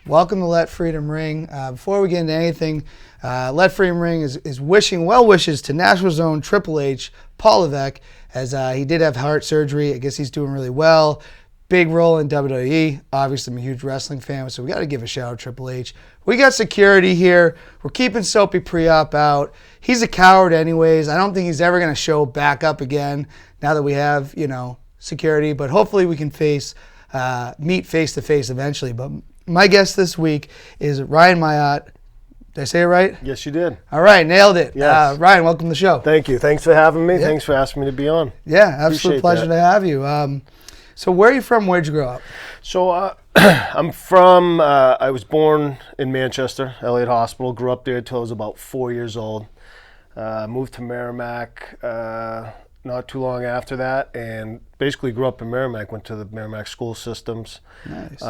Welcome to Let Freedom Ring. Before we get into anything, Let Freedom Ring is wishing well wishes to Nashville Zone Triple H, Paul Levesque, as he did have heart surgery. I guess he's doing really well. Big role in WWE. Obviously, I'm a huge wrestling fan, so we got to give a shout out to Triple H. We got security here. We're keeping Soapy pre-op out. He's a coward anyways. I don't think he's ever going to show back up again now that we have, security. But hopefully we can meet face-to-face eventually. But my guest this week is Ryan Mailhiot. Did I say it right? Yes, you did. All right, nailed it. Yes. Ryan, welcome to the show. Thank you. Thanks for having me. Yeah. Thanks for asking me to be on. Yeah, absolute Appreciate pleasure that. to have you. So where are you from? Where'd you grow up? So I'm from, I was born in Manchester, Elliott Hospital. Grew up there until I was about 4 years old. Moved to Merrimack not too long after that, and basically grew up in Merrimack. Went to the Merrimack school systems. Nice.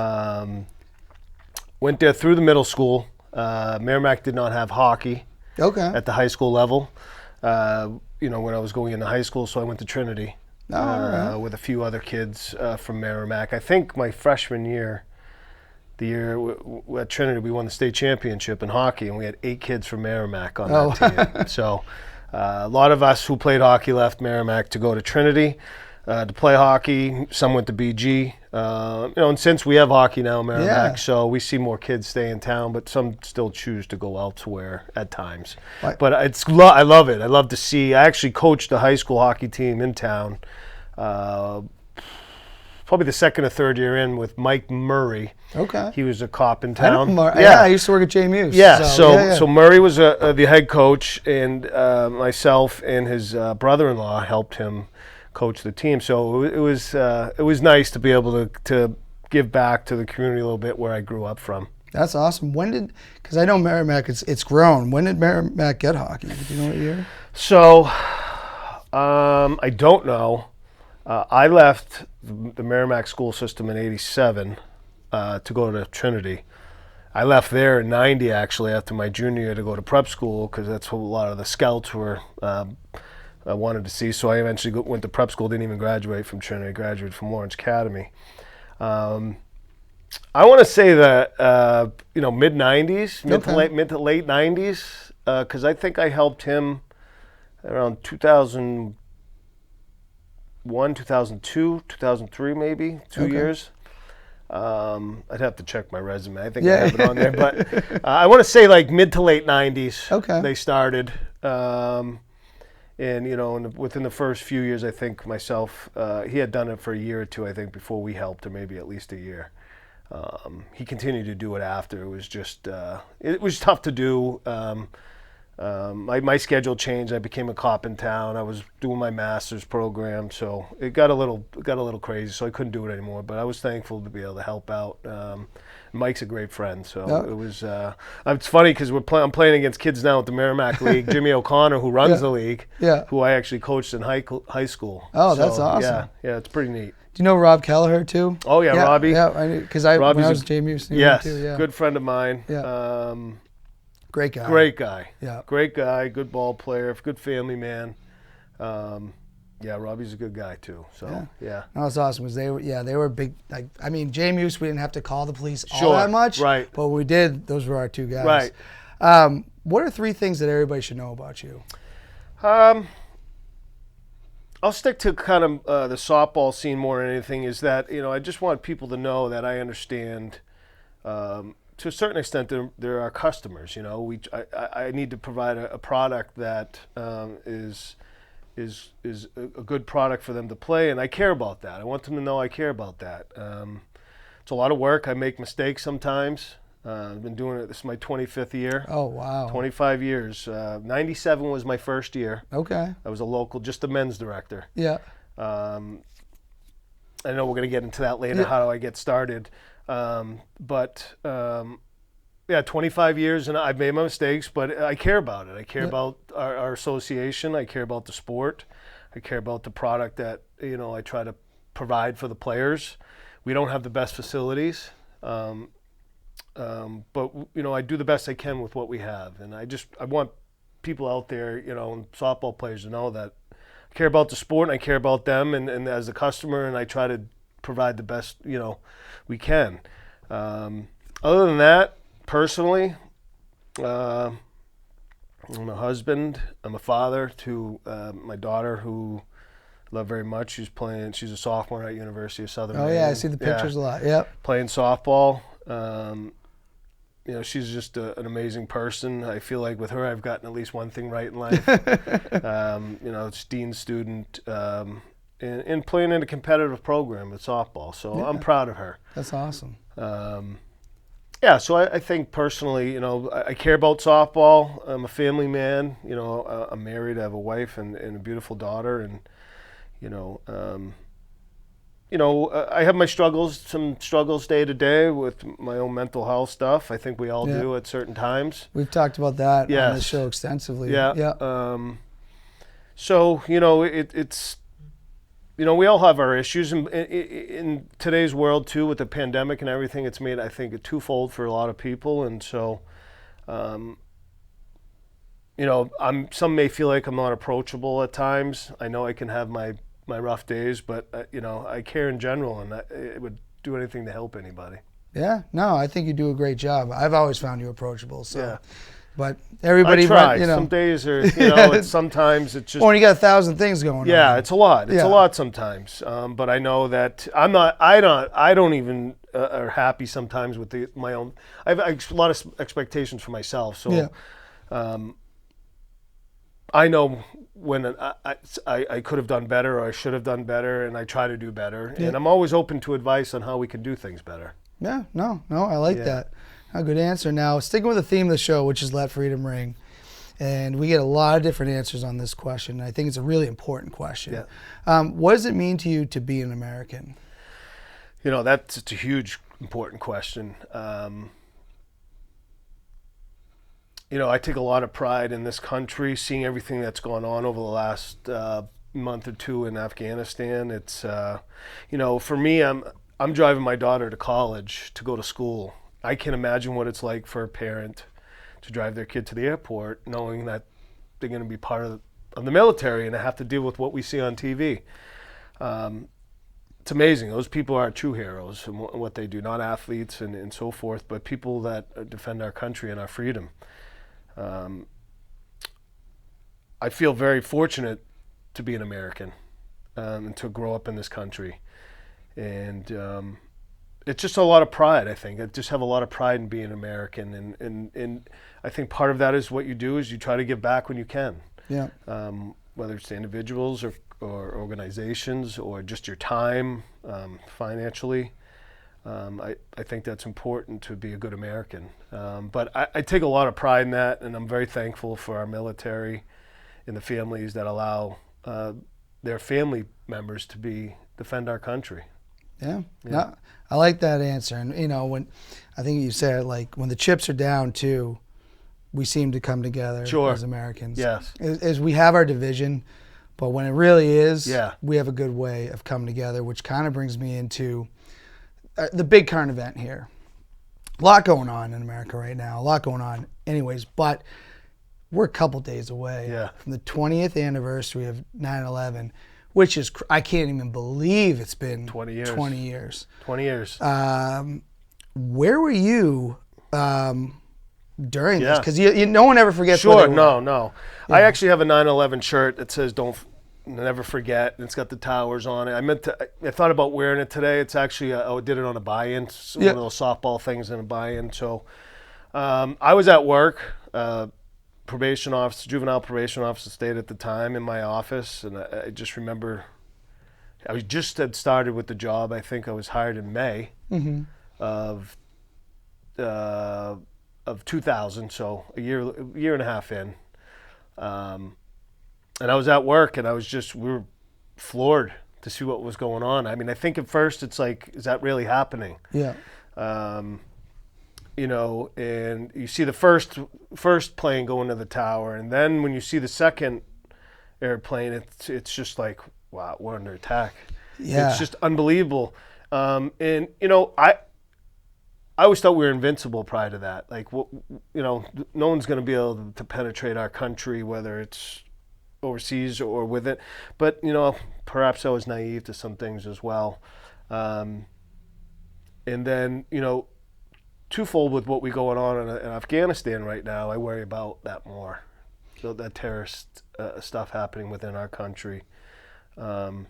Went there through the middle school. Merrimack did not have hockey at the high school level. When I was going into high school, so I went to Trinity with a few other kids from Merrimack. I think my freshman year, the year at Trinity, we won the state championship in hockey, and we had 8 kids from Merrimack on that team. So a lot of us who played hockey left Merrimack to go to Trinity to play hockey. Some went to BG. And since we have hockey now in Merrimack, so we see more kids stay in town, but some still choose to go elsewhere at times. Right. But I love it. I love to see. I actually coached a high school hockey team in town, probably the second or third year in with Mike Murray. Okay. He was a cop in town. I used to work at JMU. So Murray was the head coach, and myself and his brother-in-law helped him coach the team. So it was nice to be able to give back to the community a little bit where I grew up from. That's awesome. Because I know Merrimack, it's grown. When did Merrimack get hockey? Do you know what year? So I don't know. I left the Merrimack school system in '87 to go to Trinity. I left there in '90 actually after my junior year to go to prep school, because that's what a lot of the scouts were I wanted to see. So I eventually went to prep school, didn't even graduate from Trinity, graduated from Lawrence Academy. I want to say that, mid-90s, mid to late 90s, because I think I helped him around 2001, 2002, 2003 maybe, 2 years. I'd have to check my resume. I think I have it on there. But I want to say like mid to late 90s they started. And within the first few years, I think myself, he had done it for a year or two, I think, before we helped, or maybe at least a year. He continued to do it after. It was just, it was tough to do. My schedule changed. I became a cop in town. I was doing my master's program, so it got a little crazy. So I couldn't do it anymore. But I was thankful to be able to help out. Mike's a great friend, so it was. It's funny because I'm playing against kids now at the Merrimack League. Jimmy O'Connor, who runs the league, who I actually coached in high school. Oh, that's awesome. Yeah, it's pretty neat. Do you know Rob Kelleher too? Oh yeah, Robbie. Yeah, I knew because when I was at JMU. Yes, too, yeah. Good friend of mine. Yeah. Great guy. Great guy. Yeah. Great guy. Good ball player. Good family man. Robbie's a good guy too. So yeah. No, that's awesome because they were big. JMU, we didn't have to call the police all that much. Right. But when we did, those were our 2 guys. Right. What are 3 things that everybody should know about you? I'll stick to kind of the softball scene more than anything. Is that I just want people to know that I understand. To a certain extent, there are customers. I need to provide a product that is a good product for them to play, and I care about that. I want them to know I care about that. It's a lot of work. I make mistakes sometimes. I've been doing it. This is my 25th year. Oh, wow. 25 years. 97 was my first year. Okay. I was a local, just a men's director. Yeah. I know we're going to get into that later, how do I get started. 25 years, and I've made my mistakes, but I care about it. I care about our association. I care about the sport. I care about the product that, I try to provide for the players. We don't have the best facilities, but, I do the best I can with what we have. And I want people out there, softball players to know that I care about the sport, and I care about them and as a customer, and I try to provide the best, we can. Other than that, personally, I'm a husband. I'm a father to my daughter, who I love very much. She's a sophomore at University of Southern Maine. Yeah, I see the pictures a lot. Yep. Playing softball. She's just an amazing person. I feel like with her, I've gotten at least one thing right in life. It's dean student, and playing in a competitive program with softball. So I'm proud of her. That's awesome. So I think personally, I care about softball. I'm a family man. I'm married. I have a wife and a beautiful daughter, and I have my some struggles day to day with my own mental health stuff. I think we all do at certain times. We've talked about that on the show extensively. Yeah. So, it's, we all have our issues. And in today's world, too, with the pandemic and everything, it's made, I think, it twofold for a lot of people. And so, some may feel like I'm not approachable at times. I know I can have my rough days, but I care in general, and I would do anything to help anybody. Yeah, no, I think you do a great job. I've always found you approachable. So, but everybody, I try. Some days are, sometimes it's just. Or you got 1,000 things going on. Yeah, it's a lot. It's a lot sometimes. But I know that I don't even are happy sometimes with my own. I have a lot of expectations for myself. So, I know when I could have done better, or I should have done better, and I try to do better. Yeah. And I'm always open to advice on how we can do things better. Yeah, no, I like that. A good answer. Now, sticking with the theme of the show, which is Let Freedom Ring, and we get a lot of different answers on this question. I think it's a really important question. Yeah. What does it mean to you to be an American? That's a huge, important question. I take a lot of pride in this country, seeing everything that's gone on over the last month or two in Afghanistan. It's, for me, I'm driving my daughter to college to go to school. I can't imagine what it's like for a parent to drive their kid to the airport knowing that they're going to be part of the military and have to deal with what we see on TV. It's amazing. Those people are true heroes and what they do, not athletes and so forth, but people that defend our country and our freedom. I feel very fortunate to be an American and to grow up in this country. And it's just a lot of pride, I think. I just have a lot of pride in being American. And I think part of that is what you do is you try to give back when you can. Yeah. Whether it's to individuals or organizations or just your time financially. I think that's important to be a good American. But I take a lot of pride in that, and I'm very thankful for our military and the families that allow their family members to defend our country. Yeah. No, I like that answer. And, when I think you said, like, when the chips are down, too, we seem to come together as Americans. Yes. As we have our division, but when it really is, we have a good way of coming together, which kind of brings me into the big current event here. A lot going on in America right now. A lot going on anyways, but we're a couple days away from the 20th anniversary of 9/11, which is, I can't even believe it's been 20 years. 20 years. 20 years. Where were you during this? Because no one ever forgets. Sure, no. Yeah. I actually have a 9/11 shirt that says "Don't Never Forget," and it's got the towers on it. I thought about wearing it today. It's actually, I did it on a buy-in, one of those softball things in a buy-in. So I was at work, juvenile probation officer stayed at the time in my office, and I just remember I just had started with the job. I think I was hired in May of 2000, so a year and a half in. And I was at work, and we were floored to see what was going on. I mean, I think at first it's like, is that really happening? Yeah. And you see the first plane go into the tower, and then when you see the second airplane, it's just like, wow, we're under attack. Yeah. It's just unbelievable. And I always thought we were invincible prior to that. Like, no one's going to be able to penetrate our country, whether it's overseas or with it. But, perhaps I was naive to some things as well. And then, twofold with what we going on in Afghanistan right now. I worry about that more, so that terrorist stuff happening within our country, and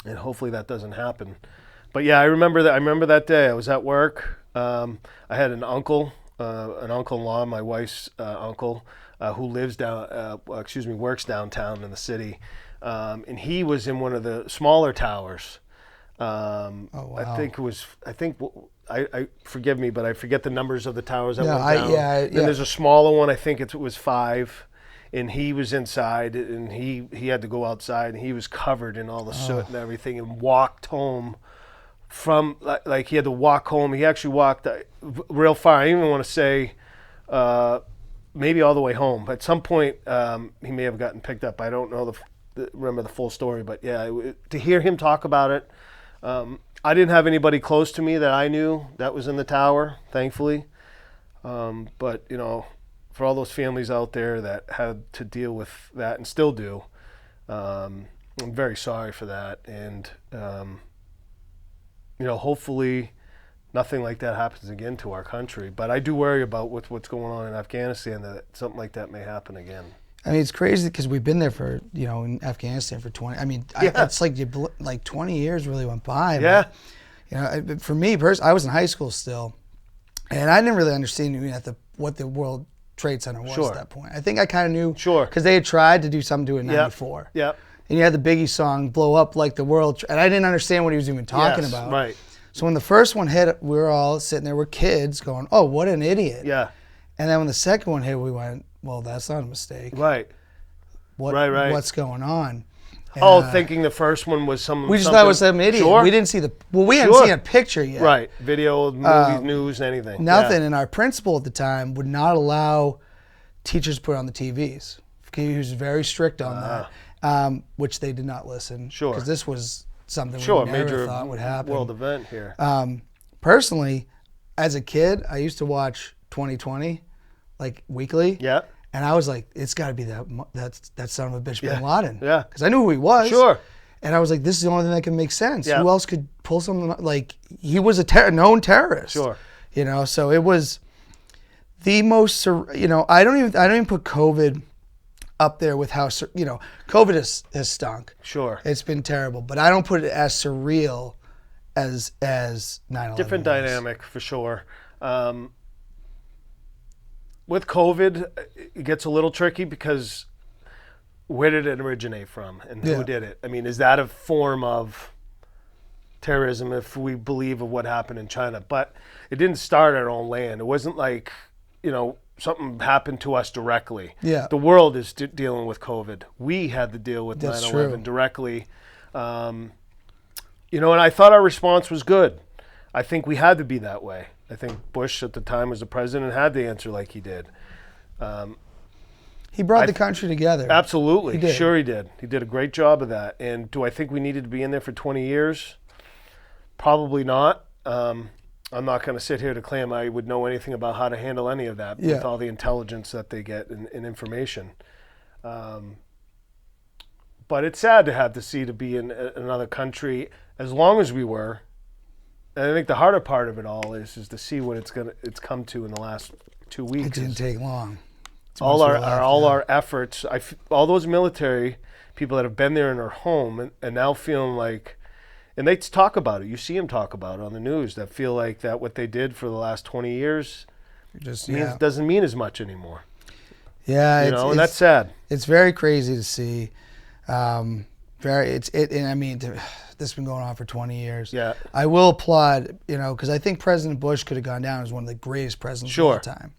hopefully that doesn't happen. But yeah, I remember that day. I was at work. I had an uncle-in-law, my wife's uncle, who works downtown in the city, and he was in one of the smaller towers. Oh, wow. I forgive me, but I forget the numbers of the towers that went down. Then there's a smaller one. I think it was 5, and he was inside, and he had to go outside, and he was covered in all the soot and everything, and walked home from like he had to walk home. He actually walked real far. I even want to say maybe all the way home. At some point, he may have gotten picked up. I don't know remember the full story, but yeah, to hear him talk about it. I didn't have anybody close to me that I knew that was in the tower, thankfully. But, you know, for all those families out there that had to deal with that and still do, I'm very sorry for that. And, you know, hopefully nothing like that happens again to our country. But I do worry about what's going on in Afghanistan, that something like that may happen again. I mean, it's crazy because we've been there for, you know, in Afghanistan for 20. I mean, it's like 20 years really went by. Yeah. But, you know, for me personally, I was in high school still, and I didn't really understand what the World Trade Center was at that point. I think I kind of knew because they had tried to do something to it in '94. Yeah. And you had the Biggie song "Blow Up Like the World," and I didn't understand what he was even talking about. Right. So when the first one hit, we were all sitting there, we're kids, going, "Oh, what an idiot!" Yeah. And then when the second one hit, we went, "Well, that's not a mistake." Right. Right. What's going on? And, thinking the first one was some. We just thought it was some idiot. Sure. We didn't see we hadn't seen a picture yet. Right. Video, movies, news, anything. Nothing. Yeah. And our principal at the time would not allow teachers to put on the TVs. He was very strict on that, which they did not listen. Sure. Because this was something we never thought would happen. World event here. Personally, as a kid, I used to watch 2020, like weekly. Yeah. And I was like, it's got to be that son of a bitch Bin Laden. Yeah. Because I knew who he was. Sure. And I was like, this is the only thing that can make sense. Yeah. Who else could pull something like he was a known terrorist. Sure. You know, so it was the most. You know, I don't even put COVID up there with how COVID has stunk. Sure. It's been terrible, but I don't put it as surreal as 9/11. Different dynamic for sure. With COVID, it gets a little tricky because where did it originate from and who did it? I mean, is that a form of terrorism if we believe of what happened in China? But it didn't start our own land. It wasn't like, you know, something happened to us directly. Yeah. The world is dealing with COVID. We had to deal with 9/11 directly. You know, and I thought our response was good. I think we had to be that way. I think Bush at the time was the president and had to answer like he did. He brought the country together. Absolutely. Sure he did. He did a great job of that. And do I think we needed to be in there for 20 years? Probably not. I'm not going to sit here to claim I would know anything about how to handle any of that with all the intelligence that they get and information. But it's sad to have to be in another country as long as we were. And I think the harder part of it all is to see what it's come to in the last 2 weeks. It didn't take long. All our efforts, all those military people that have been there in their home and now feeling like, and they talk about it. You see them talk about it on the news. That feel like that what they did for the last 20 years doesn't mean as much anymore. Yeah, and that's sad. It's very crazy to see. And I mean, this has been going on for 20 years. Yeah. I will applaud, you know, because I think President Bush could have gone down as one of the greatest presidents of all time.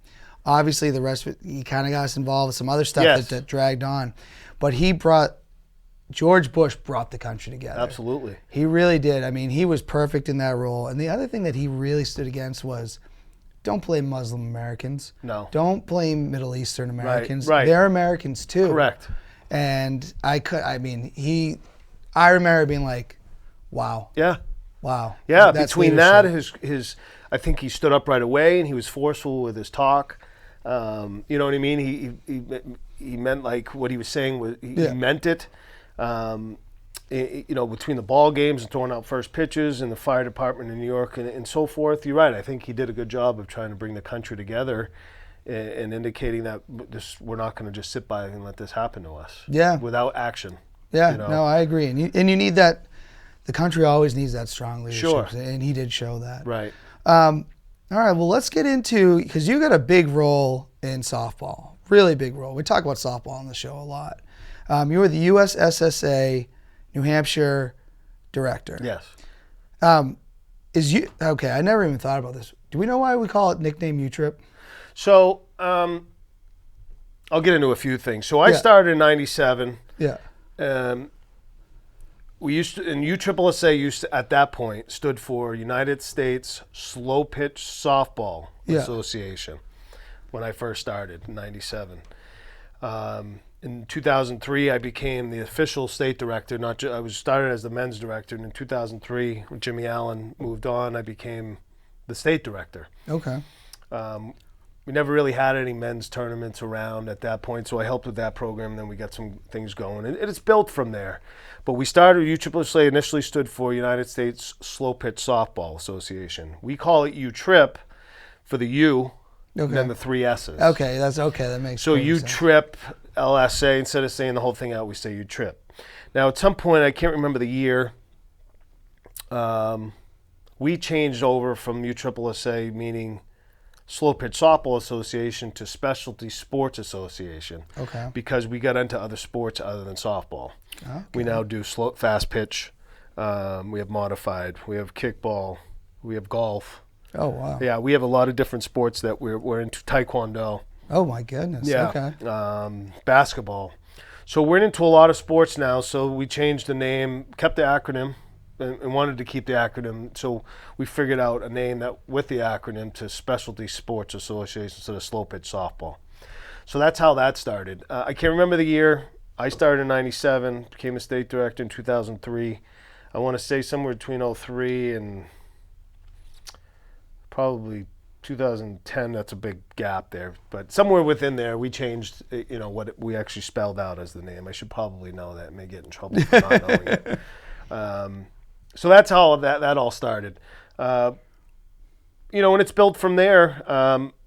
Obviously, the rest of it, he kind of got us involved with some other stuff that dragged on. But George Bush brought the country together. Absolutely. He really did. I mean, he was perfect in that role. And the other thing that he really stood against was, don't blame Muslim Americans. No. Don't blame Middle Eastern Americans. Right. They're Americans too. Correct. And I remember being like, wow. Yeah. Wow. Yeah, between that, I think he stood up right away and he was forceful with his talk. You know what I mean? He meant like what he was saying he meant it. between the ball games and throwing out first pitches and the fire department in New York and so forth, you're right. I think he did a good job of trying to bring the country together and indicating that we're not going to just sit by and let this happen to us. Yeah. Without action. Yeah, no, I agree. And you need that. The country always needs that strong leadership. Sure. And he did show that. Right. All right, well, let's get into, because you got a big role in softball, really big role. We talk about softball on the show a lot. You were the USSSA New Hampshire director. Yes. Okay, I never even thought about this. Do we know why we call it nickname UTRIP? So I'll get into a few things. So I started in 97. Yeah. We used to, and USSSA used to, at that point, stood for United States Slow Pitch Softball Association when I first started in 97. In 2003, I became the official state director. I was started as the men's director, and in 2003, when Jimmy Allen moved on, I became the state director. Okay. We never really had any men's tournaments around at that point, so I helped with that program, and then we got some things going. And it's built from there. But we started, USSSA initially stood for United States Slow Pitch Softball Association. We call it UTRIP for the U, and then the 3 S's. Okay, that makes sense. So UTRIP, LSA, instead of saying the whole thing out, we say UTRIP. Now, at some point, I can't remember the year, we changed over from USSSA, meaning Slow Pitch Softball Association, to Specialty Sports Association. Okay. Because we got into other sports other than softball. Okay. We now do fast pitch. We have modified. We have kickball. We have golf. Oh, wow. Yeah, we have a lot of different sports that we're into. Taekwondo. Oh, my goodness. Yeah. Okay. Basketball. So we're into a lot of sports now. So we changed the name, kept the acronym, and wanted to keep the acronym. So we figured out a name that with the acronym to Specialty Sports Association instead of Slow Pitch Softball. So that's how that started. I can't remember the year. I started in 97, became a state director in 2003. I want to say somewhere between 03 and probably 2010. That's a big gap there. But somewhere within there, we changed, what we actually spelled out as the name. I should probably know that. I may get in trouble for not knowing it. So that's how that all started. And it's built from there.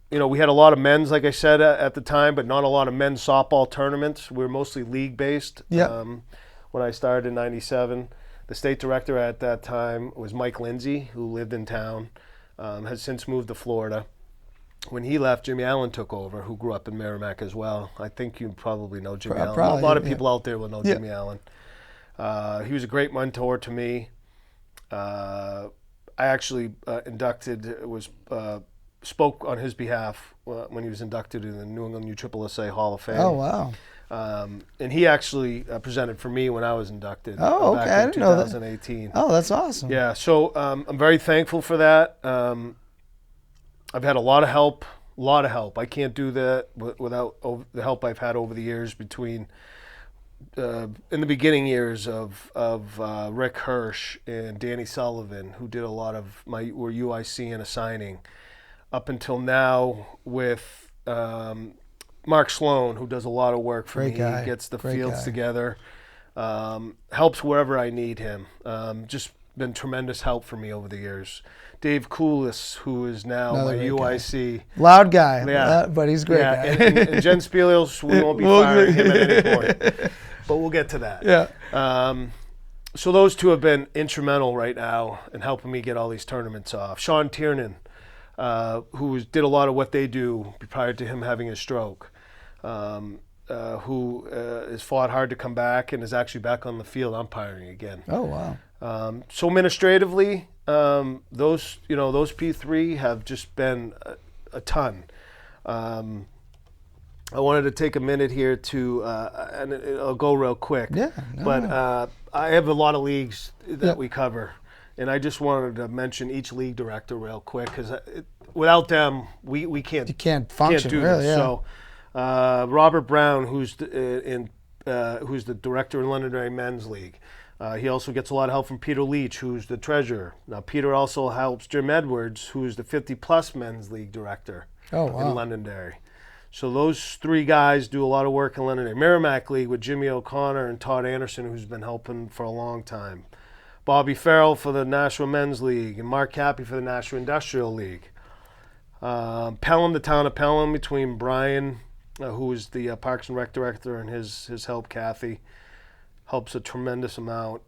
We had a lot of men's, like I said, at the time, but not a lot of men's softball tournaments. We were mostly league-based. Yeah. When I started in 97, the state director at that time was Mike Lindsay, who lived in town, has since moved to Florida. When he left, Jimmy Allen took over, who grew up in Merrimack as well. I think you probably know Jimmy Allen. Probably, a lot of people out there will know Jimmy Allen. He was a great mentor to me. I actually spoke on his behalf when he was inducted in the New England USSSA Hall of Fame. Oh, wow. And he actually presented for me when I was inducted back in 2018. Oh, that's awesome. Yeah, so I'm very thankful for that. I've had a lot of help. I can't do that without the help I've had over the years between in the beginning years of Rick Hirsch and Danny Sullivan, who did a lot of were UIC and assigning, up until now with Mark Sloan, who does a lot of work for me. He gets the fields together, helps wherever I need him. Just been tremendous help for me over the years. Dave Koulis, who is now my UIC. Loud guy, but he's a great guy. And Jen Spelios, we won't be firing him at any point. But we'll get to that. Yeah. So those two have been instrumental right now in helping me get all these tournaments off. Sean Tiernan, who did a lot of what they do prior to him having his stroke, who has fought hard to come back and is actually back on the field umpiring again. Oh, wow. So administratively, those P3 have just been a ton. I wanted to take a minute here to, and I'll go real quick. Yeah. But I have a lot of leagues that we cover, and I just wanted to mention each league director real quick because without them, we can't. You can't function. Can't do really, this. yeah. So Robert Brown, who's the director in Londonderry Men's League. He also gets a lot of help from Peter Leach, who's the treasurer. Now, Peter also helps Jim Edwards, who's the 50-plus Men's League director in Londonderry. So those three guys do a lot of work in Londonderry. Merrimack League with Jimmy O'Connor and Todd Anderson, who's been helping for a long time. Bobby Farrell for the National Men's League, and Mark Cappy for the National Industrial League. Pelham, the town of Pelham, between Brian, who is the Parks and Rec director, and his help, Kathy, helps a tremendous amount.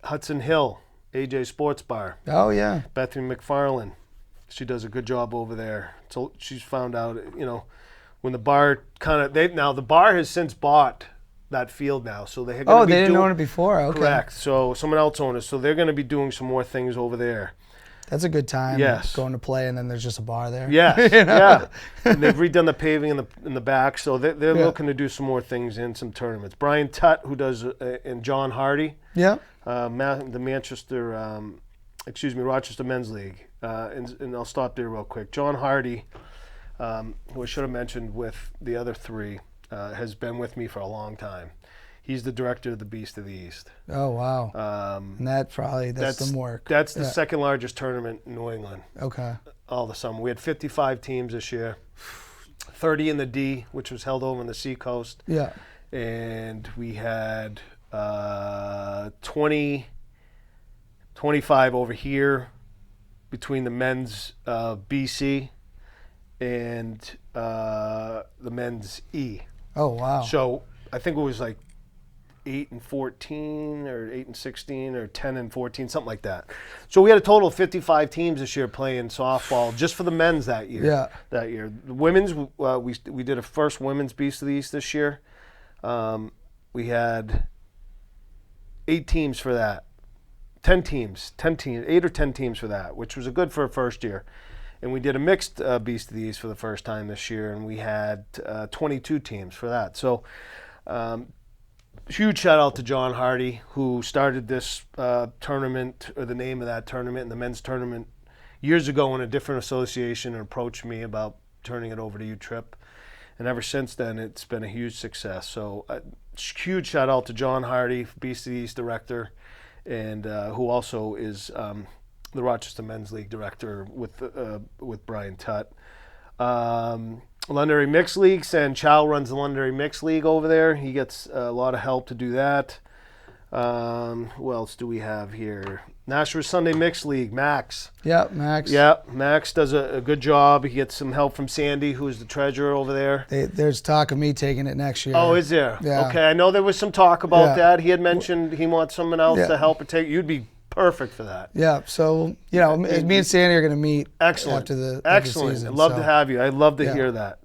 Hudson Hill, AJ Sports Bar. Oh, yeah. Bethany McFarland. She does a good job over there. So she's found out, when the bar now the bar has since bought that field now, so they didn't own it before. Okay. Correct. So someone else owns it, so they're going to be doing some more things over there. That's a good time. Yes. Going to play, and then there's just a bar there. Yes. Yeah. And they've redone the paving in the back, so they're looking to do some more things in some tournaments. Brian Tutt, who does, and John Hardy. Yeah. The Rochester Men's League. And I'll stop there real quick. John Hardy, who I should have mentioned with the other three, has been with me for a long time. He's the director of the Beast of the East. Oh, wow. And that's some work. That's the second largest tournament in New England. Okay. All the summer. We had 55 teams this year, 30 in the D, which was held over on the Seacoast. Yeah. And we had 25 over here between the men's BC and the men's E. Oh, wow. So I think it was like 8 and 14 or 8 and 16 or 10 and 14, something like that. So we had a total of 55 teams this year playing softball just for the men's that year. Yeah. That year. The women's, we did a first women's Beast of the East this year. We had 8 teams for that. 10 teams, 8 or 10 teams for that, which was good for a first year. And we did a mixed Beast of the East for the first time this year, and we had 22 teams for that. So huge shout out to John Hardy, who started this tournament, or the name of that tournament, and the men's tournament years ago in a different association, and approached me about turning it over to UTRIP. And ever since then, it's been a huge success. So huge shout out to John Hardy, Beast of the East director, and who also is the Rochester Men's League director with Brian Tutt. Londonderry Mixed League, San Chow runs the Londonderry Mixed League over there. He gets a lot of help to do that. Who else do we have here? Nashua Sunday Mixed League, Max. Yeah, Max. Yeah, Max does a good job. He gets some help from Sandy, who's the treasurer over there. There's talk of me taking it next year. Oh, is there? Yeah. Okay, I know there was some talk about that. He had mentioned he wants someone else to help or take. You'd be perfect for that. Yeah, so, me and Sandy are going to meet after the season. I'd love to have you. I'd love to hear that.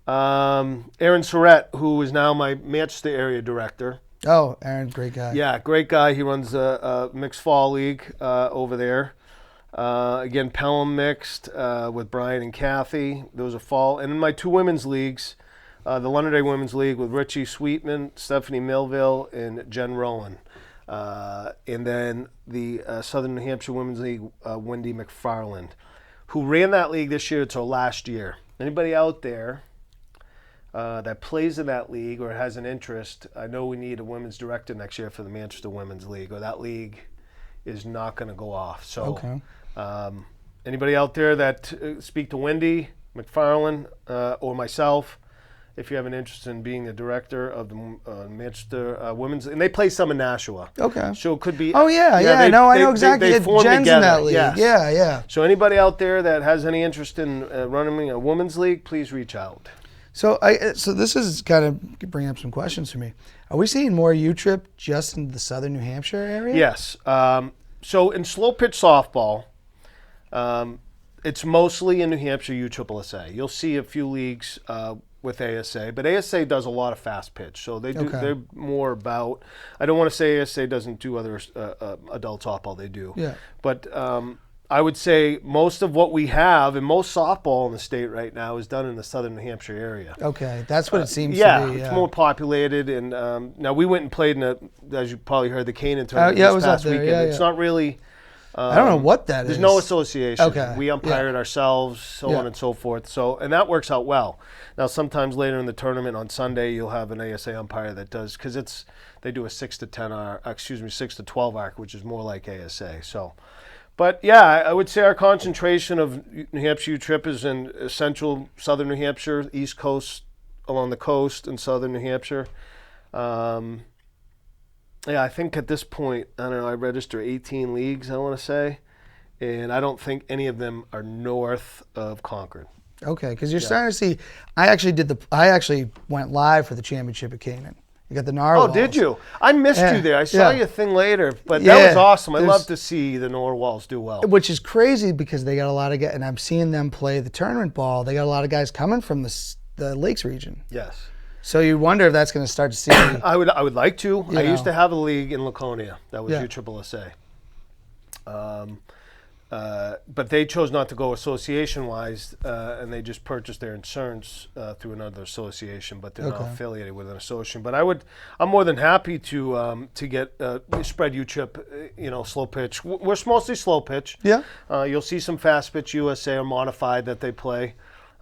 Aaron Surratt, who is now my Manchester area director. Oh, Aaron, great guy. Yeah, great guy. He runs a mixed fall league over there. Again, Pelham mixed with Brian and Kathy. Those are fall. And in my 2 women's leagues, the Londonderry Women's League with Richie Sweetman, Stephanie Millville, and Jen Rowan. And then the Southern New Hampshire Women's League, Wendy McFarland, who ran that league this year until last year. Anybody out there that plays in that league or has an interest, I know we need a women's director next year for the Manchester Women's League, or that league is not going to go off. So anybody out there that speak to Wendy McFarland or myself, if you have an interest in being the director of the Manchester Women's, and they play some in Nashua. Okay. So it could be. Oh, yeah. I know exactly. They form Jen's together. In that league. Yes. Yeah. So anybody out there that has any interest in running a women's league, please reach out. So this is kind of bringing up some questions for me. Are we seeing more UTRIP just in the southern New Hampshire area? Yes. So in slow pitch softball, it's mostly in New Hampshire USSSA. You'll see a few leagues with ASA, but ASA does a lot of fast pitch. So they do. Okay. They're more about. I don't want to say ASA doesn't do other adult softball. They do. Yeah. But I would say most of what we have and most softball in the state right now is done in the southern New Hampshire area. Okay, that's what it seems to be. Yeah, it's more populated. And now we went and played in as you probably heard, the Canaan tournament this past weekend. It's not really. I don't know what that is. There's no association. Okay. We umpired ourselves, so on and so forth. So, and that works out well. Now, sometimes later in the tournament on Sunday, you'll have an ASA umpire that does, because they do a 6 to 12 arc, which is more like ASA. So, But yeah, I would say our concentration of New Hampshire UTRIP is in central southern New Hampshire, East Coast, along the coast, and southern New Hampshire. Yeah, I think at this point, I don't know, I register 18 leagues, I want to say, and I don't think any of them are north of Concord. Okay, because you're starting to see. I actually went live for the championship at Canaan. You got the Narwhals. Oh, did you? I missed you there. I saw your thing later, but that was awesome. I love to see the Narwhals do well. Which is crazy because they got a lot of guys, and I'm seeing them play the tournament ball. They got a lot of guys coming from the Lakes region. Yes. So you wonder if that's going to start to see. I would like to. I used to have a league in Laconia that was USSSA. But they chose not to go association-wise, and they just purchased their insurance through another association, but they're not affiliated with an association. But I'm more than happy to get spread UTRIP, slow pitch. We're mostly slow pitch. Yeah. You'll see some fast pitch USA or modified that they play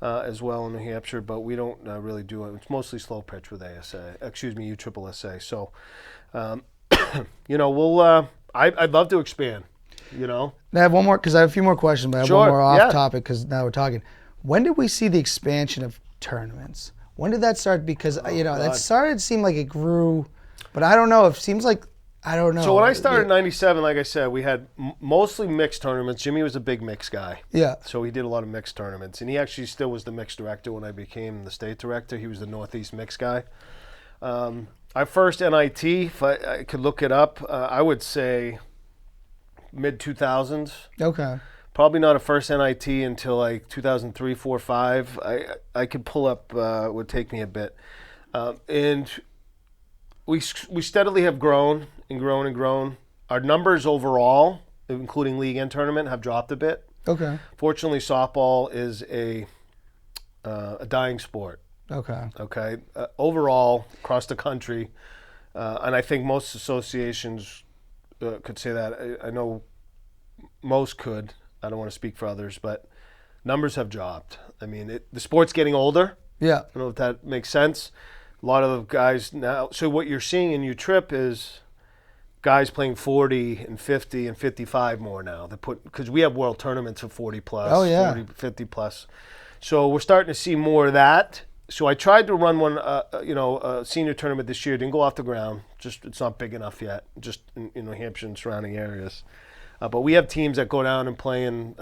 as well in New Hampshire, but we don't really do it. It's mostly slow pitch with USSSA. So, I'd love to expand. I have one more because I have a few more questions, but I have one more off topic because now we're talking. When did we see the expansion of tournaments? When did that start? Because that started to seem like it grew, but I don't know. It seems like I don't know. So when I started in '97, like I said, we had mostly mixed tournaments. Jimmy was a big mixed guy. Yeah. So he did a lot of mixed tournaments, and he actually still was the mixed director when I became the state director. He was the Northeast mixed guy. Our first NIT, if I could look it up, I would say mid-2000s. Okay. Probably not a first NIT until like 2003, 4, 5. I could pull up, it would take me a bit. And we steadily have grown and grown and grown. Our numbers overall, including league and tournament, have dropped a bit. Okay. Fortunately, softball is a dying sport. Okay. Overall, across the country, and I think most associations could say that. I know most could. I don't want to speak for others, but numbers have dropped. I mean, the sport's getting older. Yeah. I don't know if that makes sense. A lot of the guys now. So what you're seeing in UTRIP is guys playing 40 and 50 and 55 more now. Because we have world tournaments of 40 plus, 40, 50 plus. So we're starting to see more of that. So I tried to run one, a senior tournament this year. Didn't go off the ground. Just it's not big enough yet. Just in New Hampshire and surrounding areas. But we have teams that go down and play in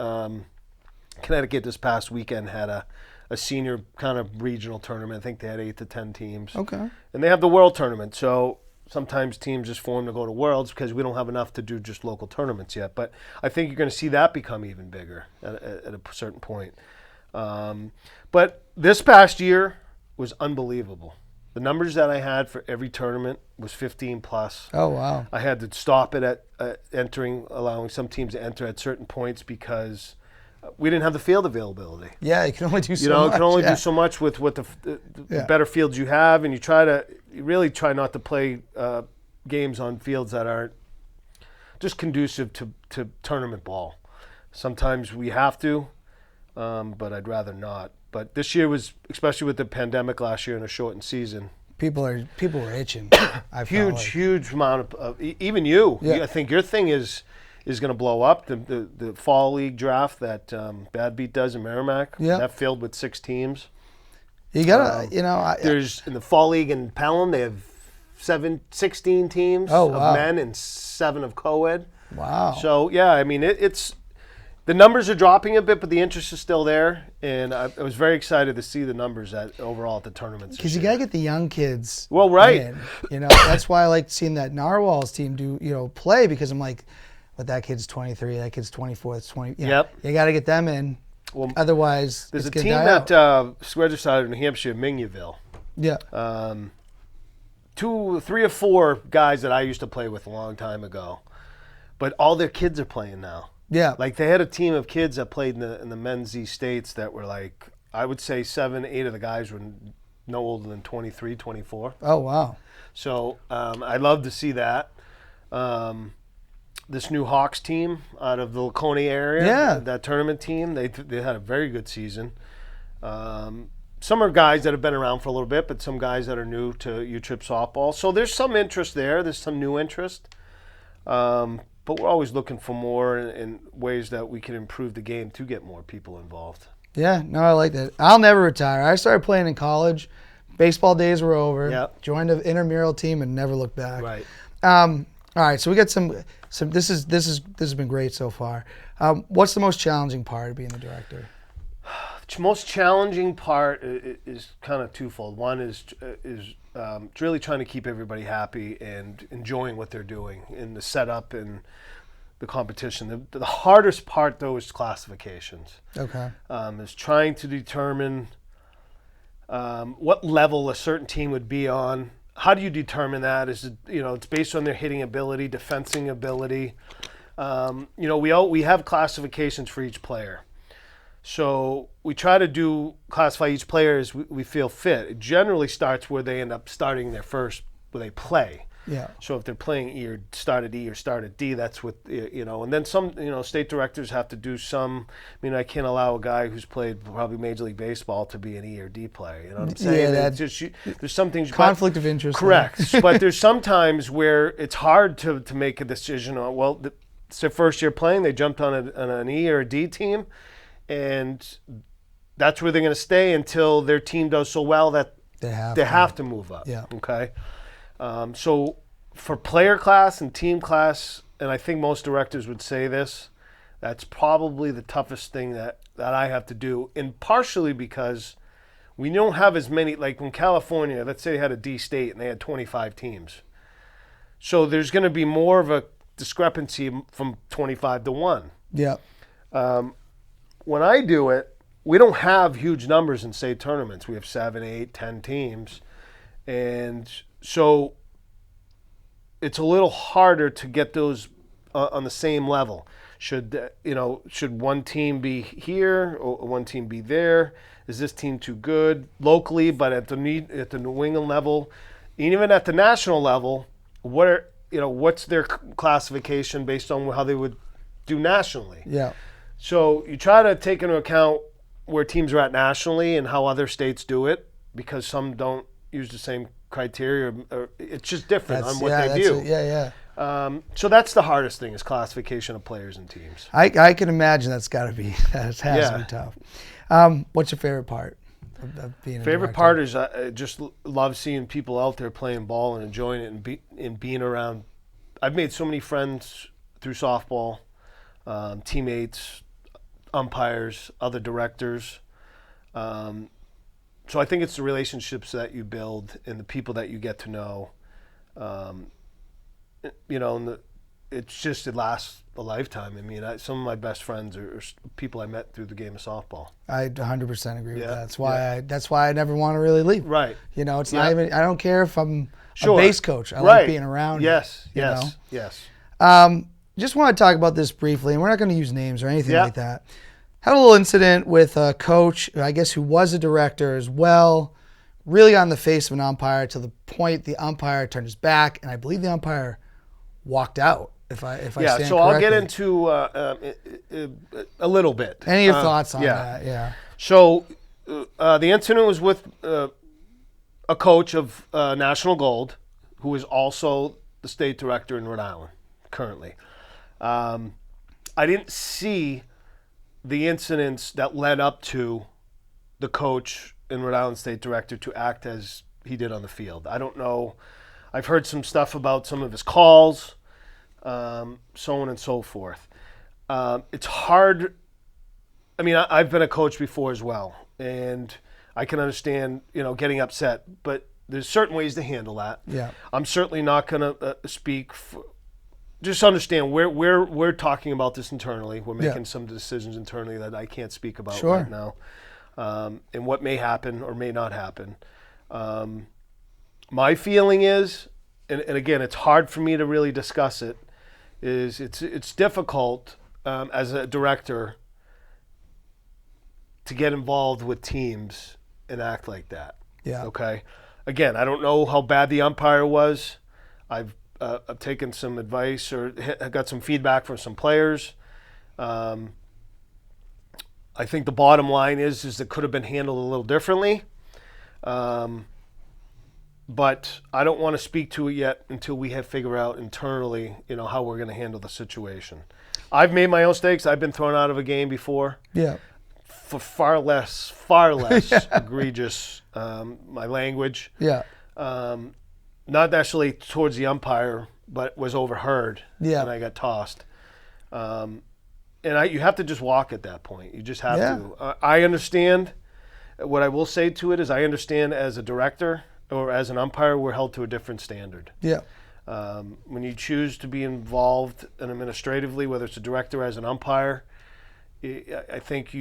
Connecticut. This past weekend had a senior kind of regional tournament. I think they had 8 to 10 teams. Okay. And they have the world tournament. So sometimes teams just form to go to worlds because we don't have enough to do just local tournaments yet. But I think you're going to see that become even bigger at a certain point. But this past year was unbelievable. The numbers that I had for every tournament was 15 plus. Oh, wow. I had to stop it at allowing some teams to enter at certain points because we didn't have the field availability. Yeah, you can only do so much. You can only do so much with what the better fields you have, and you really try not to play games on fields that aren't just conducive to tournament ball. Sometimes we have to, but I'd rather not. But this year was, especially with the pandemic last year and a shortened season. People were itching. Huge amount of even you. Yeah. I think your thing is going to blow up. The fall league draft that Bad Beat does in Merrimack. Yeah. That filled with 6 teams. You gotta, there's in the fall league in Pelham they have 16 teams of men and 7 of co-ed. Wow. So yeah, I mean it's. The numbers are dropping a bit, but the interest is still there, and I was very excited to see the numbers overall at the tournaments. Because you got to get the young kids. Well, right. In. That's why I like seeing that Narwhals team play, because I'm like, but that kid's 23, that kid's 24, that's 20. Yep. You got to get them in. Well, otherwise, there's a team that registered in New Hampshire, Mingyville. Yeah. 2, 3 or 4 guys that I used to play with a long time ago, but all their kids are playing now. Yeah. Like they had a team of kids that played in the men's Z states that were like, I would say 7, 8 of the guys were no older than 23, 24. Oh, wow. So I love to see that. This new Hawks team out of the Laconia area, that tournament team, they had a very good season. Some are guys that have been around for a little bit, but some guys that are new to UTRIP softball. So there's some interest there. There's some new interest. but we're always looking for more in ways that we can improve the game to get more people involved. Yeah, no, I like that. I'll never retire. I started playing in college. Baseball days were over. Yep. Joined an intramural team and never looked back. Right. All right, so we got some. This has been great so far. What's the most challenging part of being the director? The most challenging part is kind of twofold. One is really trying to keep everybody happy and enjoying what they're doing in the setup and the competition. The hardest part, though, is classifications. Okay. Is trying to determine what level a certain team would be on. How do you determine that? Is it, it's based on their hitting ability, defensing ability. We have classifications for each player. So we try to classify each player as we feel fit. It generally starts where they end up starting their first, where they play. Yeah. So if they're playing E or start at E or start at D, that's what, and then some, state directors have to do some. I mean, I can't allow a guy who's played probably Major League Baseball to be an E or D player. You know what I'm saying? Yeah, there's some things. Conflict of interest. Correct. But there's some times where it's hard to make a decision on, well, it's their first year playing. They jumped on an E or a D team, and that's where they're going to stay until their team does so well that they have to move up. Yeah. Okay. So for player class and team class, and I think most directors would say this, that's probably the toughest thing that I have to do, and partially because we don't have as many, like in California, let's say they had a D state and they had 25 teams. So there's going to be more of a discrepancy from 25 to 1. Yeah. When I do it, we don't have huge numbers in state tournaments. We have 7, 8, 10 teams. And so it's a little harder to get those on the same level. Should one team be here or one team be there? Is this team too good locally? But at the New England level, even at the national level, what's their classification based on how they would do nationally? Yeah. So you try to take into account where teams are at nationally and how other states do it, because some don't use the same criteria, or it's just different on what they do. So that's the hardest thing, is classification of players and teams. I can imagine that has to be tough. What's your favorite part of being a favorite director? part is I just love seeing people out there playing ball and enjoying it and being around. I've made so many friends through softball, teammates, umpires, other directors. So I think it's the relationships that you build and the people that you get to know. And it lasts a lifetime. I mean, some of my best friends are people I met through the game of softball. I 100% agree with that. That's why I never want to really leave. Right. It's not even. I don't care if I'm a base coach. I like being around. Yes. Just want to talk about this briefly, and we're not going to use names or anything like that. Had a little incident with a coach, I guess, who was a director as well, really on the face of an umpire, to the point the umpire turned his back, and I believe the umpire walked out. If I stand correctly. I'll get into a little bit. Any of your thoughts on that? Yeah. So the incident was with a coach of National Gold, who is also the state director in Rhode Island currently. I didn't see the incidents that led up to the coach in Rhode Island state director to act as he did on the field. I don't know. I've heard some stuff about some of his calls, so on and so forth. It's hard. I mean, I've been a coach before as well, and I can understand, getting upset, but there's certain ways to handle that. Yeah. I'm certainly not going to speak for. Just understand we're talking about this internally. We're making some decisions internally that I can't speak about right now, and what may happen or may not happen. My feeling is, and again, it's hard for me to really discuss it, is it's difficult as a director to get involved with teams and act like that. Yeah. Okay. Again, I don't know how bad the umpire was. I've taken some advice or got some feedback from some players. I think the bottom line is it could have been handled a little differently. but I don't want to speak to it yet until we have figured out internally, how we're going to handle the situation. I've made my own mistakes. I've been thrown out of a game before. Yeah. For far less egregious, my language. Yeah. Not necessarily towards the umpire, but was overheard. Yeah. And I got tossed. And you have to just walk at that point. You just have to. I understand. What I will say to it is I understand as a director or as an umpire, we're held to a different standard. Yeah. When you choose to be involved administratively, whether it's a director or as an umpire, I think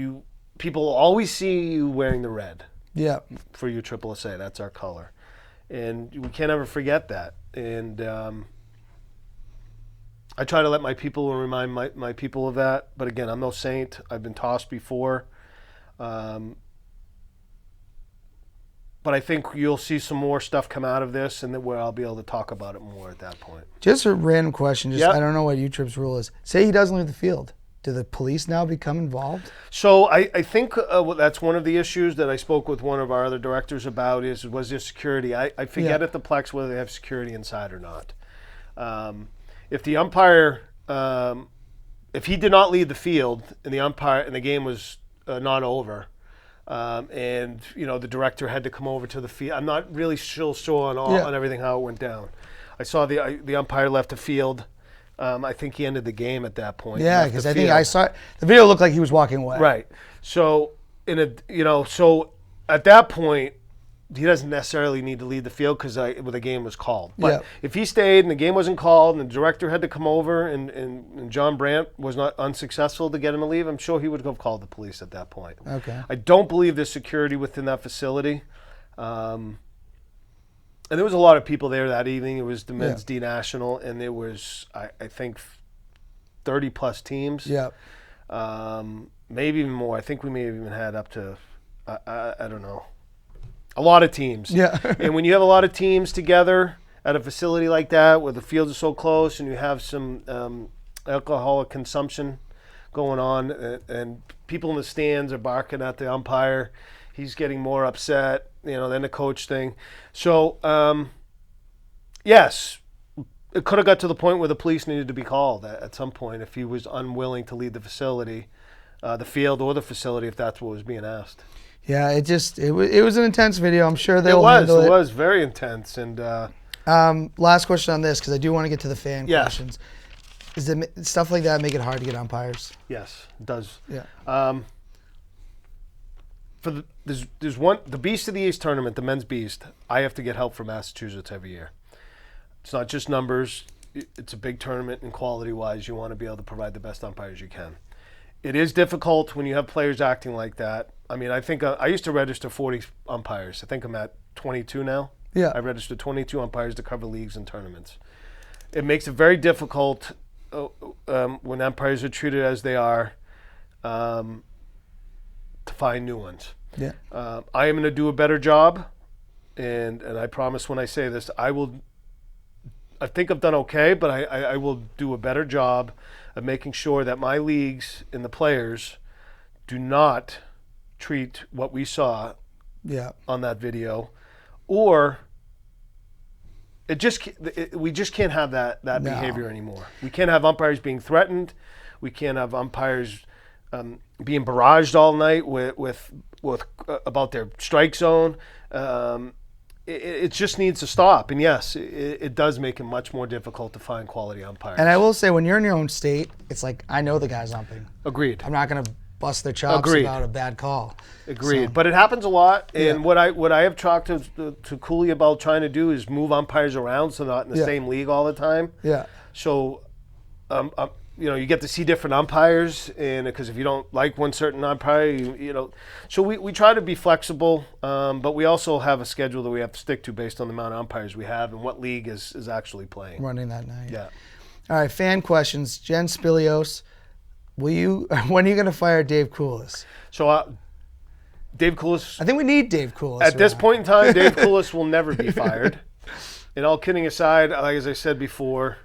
people always see you wearing the red. Yeah. For USSSA, that's our color. And we can't ever forget that. And I try to let my people remind my people of that. But again, I'm no saint. I've been tossed before. But I think you'll see some more stuff come out of this, and where I'll be able to talk about it more at that point. Just a random question. I don't know what UTRIP's rule is. Say he doesn't leave the field. Do the police now become involved? So I think that's one of the issues that I spoke with one of our other directors about was there security. I forget at the Plex whether they have security inside or not. If the umpire, if he did not leave the field and the game was not over, and the director had to come over to the field. I'm not really sure on everything how it went down. I saw the umpire left the field. I think he ended the game at that point. Yeah, because I think I saw the video looked like he was walking away. Right. So so at that point, he doesn't necessarily need to leave the field because the game was called. But if he stayed and the game wasn't called and the director had to come over and John Brandt was not unsuccessful to get him to leave, I'm sure he would have called the police at that point. Okay. I don't believe there's security within that facility. And there was a lot of people there that evening. It was the Men's D National, and there was, I think, 30-plus teams. Yeah. Maybe even more. I think we may have even had up to, I don't know, a lot of teams. Yeah. And when you have a lot of teams together at a facility like that where the fields are so close and you have some alcoholic consumption going on and people in the stands are barking at the umpire, he's getting more upset, than the coach thing. So, yes, it could have got to the point where the police needed to be called at some point if he was unwilling to leave the facility, the field or the facility, if that's what was being asked. Yeah, it was an intense video. I'm sure they'll handle it. It was very intense. And last question on this, because I do want to get to the fan questions. Is it stuff like that make it hard to get umpires? Yes, it does. Yeah. There's one, the Beast of the East tournament, the Men's Beast. I have to get help from Massachusetts every year. It's not just numbers. It's a big tournament, and quality-wise, you want to be able to provide the best umpires you can. It is difficult when you have players acting like that. I mean, I think I used to register 40 umpires. I think I'm at 22 now. Yeah. I registered 22 umpires to cover leagues and tournaments. It makes it very difficult when umpires are treated as they are to find new ones. Yeah. I am going to do a better job, and I promise when I say this, I think I've done okay, but I will do a better job of making sure that my leagues and the players do not treat what we saw on that video, or we just can't have that behavior anymore. We can't have umpires being threatened. We can't have umpires being barraged all night with about their strike zone. It just needs to stop. And yes, it does make it much more difficult to find quality umpires. And I will say, when you're in your own state, it's like, I know the guys umping. Agreed. I'm not going to bust their chops about a bad call. Agreed. So, but it happens a lot. And what I have talked to Cooley about trying to do is move umpires around so they're not in the same league all the time. Yeah. So, you get to see different umpires, and because if you don't like one certain umpire, so we try to be flexible, but we also have a schedule that we have to stick to based on the amount of umpires we have and what league is actually playing. Running that night. Yeah. All right, fan questions. Jen Spilios, when are you going to fire Dave Koulis? So Dave Koulis. I think we need Dave Koulis. At this point in time, Dave Koulis will never be fired. And all kidding aside, like as I said before,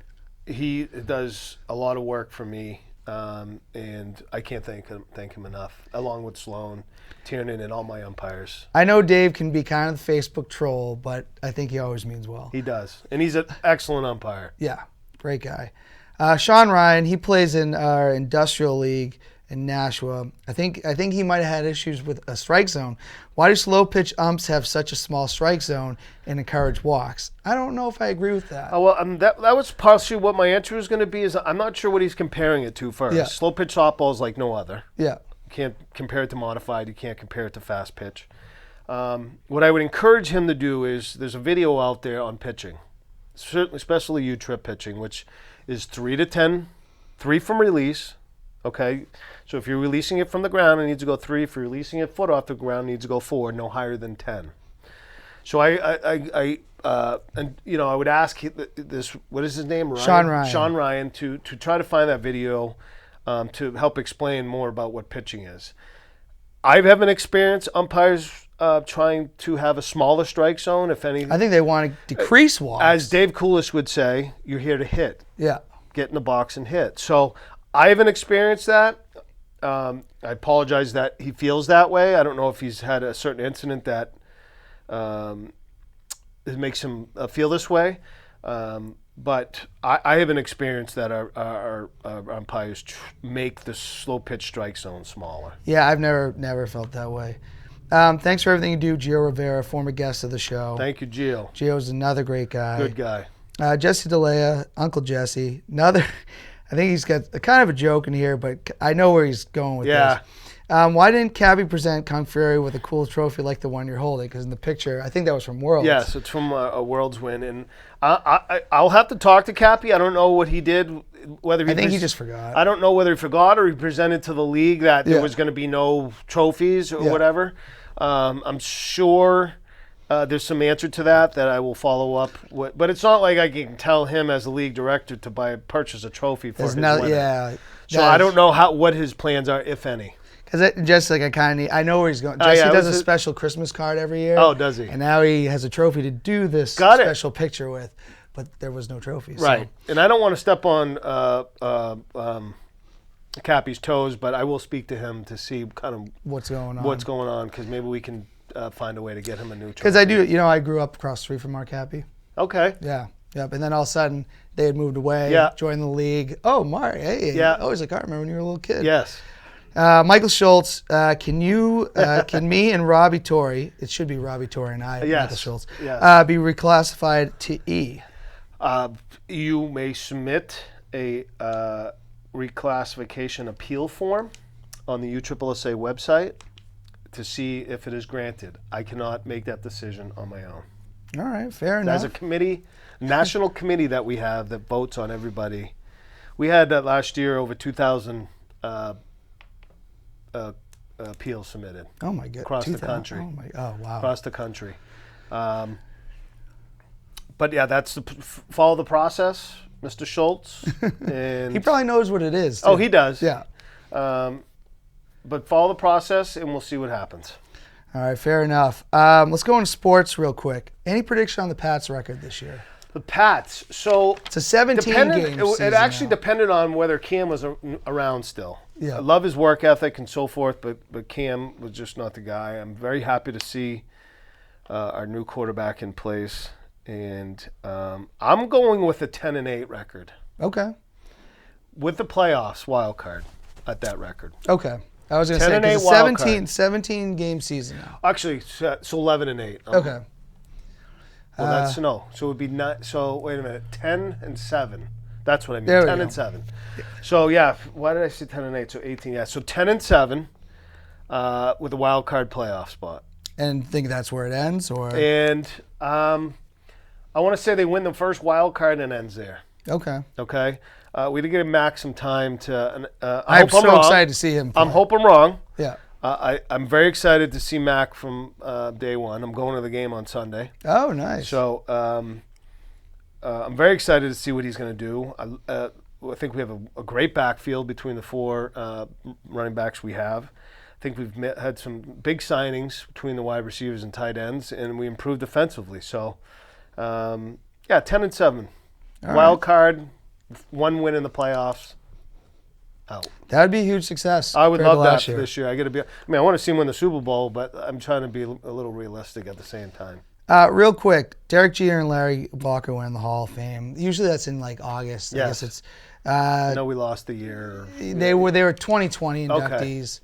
he does a lot of work for me And I can't thank him enough, along with Sloan, Tiernan, and all my umpires. I know Dave can be kind of the Facebook troll, but I think he always means well. He does. And he's an excellent umpire. Yeah, great guy. Sean Ryan, he plays in our industrial league in Nashua. I think he might have had issues with a strike zone. Why do slow pitch umps have such a small strike zone and encourage walks? I don't know if I agree with that. Oh, well, that was partially what my answer was going to be. Is I'm not sure what he's comparing it to first. Yeah. Slow pitch softball is like no other. Yeah. You can't compare it to modified. You can't compare it to fast pitch. What I would encourage him to do is there's a video out there on pitching, certainly especially UTRIP pitching, which is 3 to 10, 3 from release. Okay, so if you're releasing it from the ground, it needs to go 3. If you're releasing it foot off the ground, it needs to go 4, no higher than 10. So I would ask this. What is his name? Ryan? Sean Ryan. Sean Ryan to try to find that video to help explain more about what pitching is. I haven't experienced umpires trying to have a smaller strike zone. If any, I think they want to decrease walks. as Dave Koulis would say, you're here to hit. Yeah. Get in the box and hit. So I haven't experienced that. I apologize that he feels that way. I don't know if he's had a certain incident that it makes him feel this way. But I haven't experienced that our umpires make the slow pitch strike zone smaller. Yeah, I've never felt that way. Thanks for everything you do, Gio Rivera, former guest of the show. Thank you, Gio. Gio's another great guy. Good guy. Jesse DeLea, Uncle Jesse, another. I think he's got a kind of a joke in here, but I know where he's going with this. Why didn't Cabby present Kung Fury with a cool trophy like the one you're holding? Because in the picture, I think that was from Worlds. Yes, it's from a Worlds win. And I'll have to talk to Cappy. I don't know what he did. I think he just forgot. I don't know whether he forgot or he presented to the league that there was going to be no trophies or whatever. I'm sure there's some answer to that I will follow up with. But it's not like I can tell him as a league director to purchase a trophy for his winner. Yeah. So I don't know what his plans are, if any. Because just like I know where he's going. Jesse does a special Christmas card every year. Oh, does he? And now he has a trophy to do this special picture with, but there was no trophy. Right. So. And I don't want to step on Cappy's toes, but I will speak to him to see kind of what's going on. Because maybe we can find a way to get him a new trophy. Because I grew up across the street from Mark Cappy. Okay. Yeah. Yep. And then all of a sudden they had moved away. Joined the league. Oh, Mark. Hey. Yeah. I remember when you were a little kid. Yes. Michael Schultz, can me and Robbie Torrey, it should be Robbie Torrey and I, Michael Schultz, be reclassified to E? You may submit a reclassification appeal form on the USSSA website to see if it is granted. I cannot make that decision on my own. All right, fair enough. There's a committee, national committee that we have that votes on everybody. We had that last year, over 2,000 appeals submitted. Oh my God! Across the country. Oh wow! Across the country. But yeah, that's follow the process, Mr. Schultz. And he probably knows what it is. Too. Oh, he does. Yeah. But follow the process, and we'll see what happens. All right, fair enough. Let's go into sports real quick. Any prediction on the Pats' record this year? The Pats. So it's a 17-game season. It actually depended on whether Cam was around still. Yeah. I love his work ethic and so forth, but Cam was just not the guy. I'm very happy to see our new quarterback in place, and I'm going with a 10-8 record. Okay. With the playoffs wild card at that record. Okay. I was going to say because 17-game season now. Actually, so 11-8. Okay. Well, that's no. So it would be not. So wait a minute. 10-7. That's what I mean. 10-7. So yeah. Why did I say 10-8? So 18. Yeah. So 10-7, with a wild card playoff spot. And think that's where it ends, or? And I want to say they win the first wild card and ends there. Okay. Okay. We did give Mac some time to. I'm so excited to see him play. I'm hoping wrong. Yeah. I'm very excited to see Mac from day one. I'm going to the game on Sunday. Oh, nice. So I'm very excited to see what he's going to do. I think we have a great backfield between the 4 running backs we have. I think we've had some big signings between the wide receivers and tight ends, and we improved defensively. So, 10-7. Wild card, 1 win in the playoffs. out. That would be a huge success. I would love that for this year. I want to see him win the Super Bowl, but I'm trying to be a little realistic at the same time. Real quick, Derek Jeter and Larry Walker went in the Hall of Fame. Usually that's in like August. Yes. I guess it's. I know we lost the year. They were 2020 inductees.